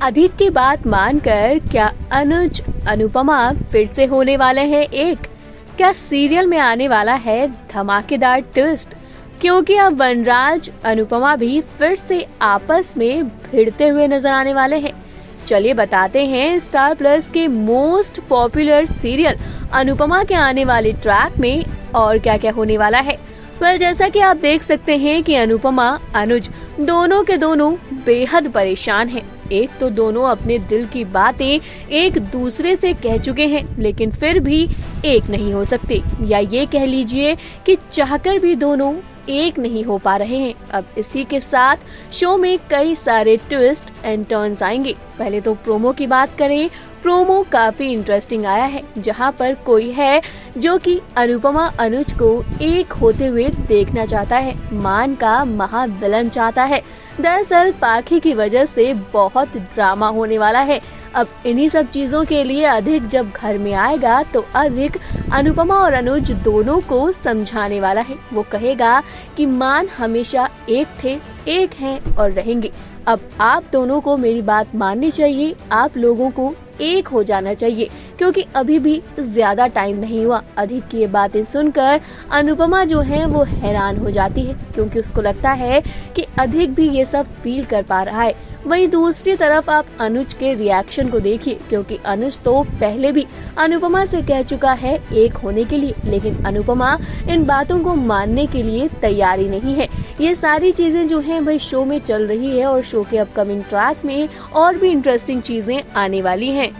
अधिक की बात मानकर क्या अनुज अनुपमा फिर से होने वाले हैं एक? क्या सीरियल में आने वाला है धमाकेदार ट्विस्ट? क्योंकि अब वनराज अनुपमा भी फिर से आपस में भिड़ते हुए नजर आने वाले हैं। चलिए बताते हैं स्टार प्लस के मोस्ट पॉपुलर सीरियल अनुपमा के आने वाले ट्रैक में और क्या क्या होने वाला है। जैसा कि आप देख सकते हैं कि अनुपमा अनुज दोनों के दोनों बेहद परेशान हैं। एक तो दोनों अपने दिल की बातें एक दूसरे से कह चुके हैं, लेकिन फिर भी एक नहीं हो सकते, या ये कह लीजिए कि चाहकर भी दोनों एक नहीं हो पा रहे हैं। अब इसी के साथ शो में कई सारे ट्विस्ट एंड टर्न्स आएंगे। पहले तो प्रोमो की बात करें, प्रोमो काफी इंटरेस्टिंग आया है, जहां पर कोई है जो कि अनुपमा अनुज को एक होते हुए देखना चाहता है, मान का महाविलन चाहता है। दरअसल पाखी की वजह से बहुत ड्रामा होने वाला है। अब इन्हीं सब चीजों के लिए अधिक जब घर में आएगा तो अधिक अनुपमा और अनुज दोनों को समझाने वाला है। वो कहेगा कि मान हमेशा एक थे, एक हैं और रहेंगे। अब आप दोनों को मेरी बात माननी चाहिए, आप लोगों को एक हो जाना चाहिए, क्योंकि अभी भी ज्यादा टाइम नहीं हुआ। अधिक की ये बातें सुनकर अनुपमा जो है वो हैरान हो जाती है, क्योंकि उसको लगता है कि अधिक भी ये सब फील कर पा रहा है। वहीं दूसरी तरफ आप अनुज के रिएक्शन को देखिए, क्योंकि अनुज तो पहले भी अनुपमा से कह चुका है एक होने के लिए, लेकिन अनुपमा इन बातों को मानने के लिए तैयारी नहीं है। ये सारी चीजें जो हैं भाई शो में चल रही है और शो के अपकमिंग ट्रैक में और भी इंटरेस्टिंग चीजें आने वाली हैं।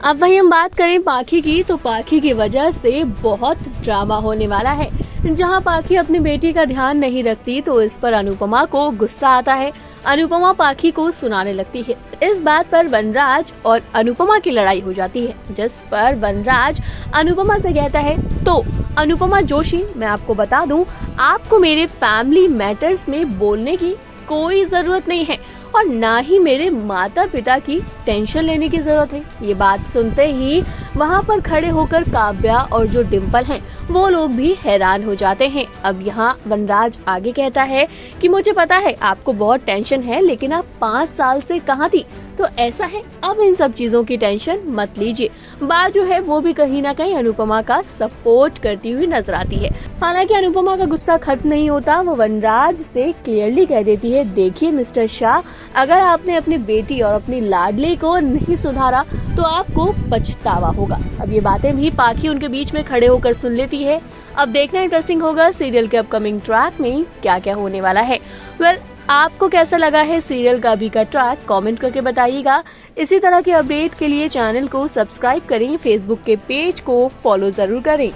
अब वहीं हम बात करें पाखी की, तो पाखी की वजह से बहुत ड्रामा होने वाला है। जहां पाखी अपनी बेटी का ध्यान नहीं रखती तो इस पर अनुपमा को गुस्सा आता है। अनुपमा पाखी को सुनाने लगती है। इस बात पर वनराज और अनुपमा की लड़ाई हो जाती है, जिस पर वनराज अनुपमा से कहता है, तो अनुपमा जोशी, मैं आपको बता दूं, आपको मेरे फैमिली मैटर्स में बोलने की कोई जरूरत नहीं है और ना ही मेरे माता पिता की टेंशन लेने की जरूरत है। ये बात सुनते ही वहाँ पर खड़े होकर काव्या और जो डिम्पल हैं वो लोग भी हैरान हो जाते हैं। अब यहाँ वनराज आगे कहता है कि मुझे पता है आपको बहुत टेंशन है, लेकिन आप 5 साल से कहाँ थी, तो ऐसा है अब इन सब चीजों की टेंशन मत लीजिए। बात जो है वो भी कहीं ना कहीं अनुपमा का सपोर्ट करती हुई नजर आती है। हालांकि अनुपमा का गुस्सा खत्म नहीं होता, वो वनराज से क्लियरली कह देती है, देखिए मिस्टर शाह, अगर आपने अपनी बेटी और अपनी लाडली को नहीं सुधारा तो आपको पछतावा होगा। अब ये बातें भी पाखी उनके बीच में खड़े होकर सुन लेती है। अब देखना इंटरेस्टिंग होगा सीरियल के अपकमिंग ट्रैक में क्या क्या होने वाला है। आपको कैसा लगा है सीरियल का अभी का ट्रैक, कमेंट करके बताइएगा। इसी तरह के अपडेट के लिए चैनल को सब्सक्राइब करें, फेसबुक के पेज को फॉलो जरूर करें।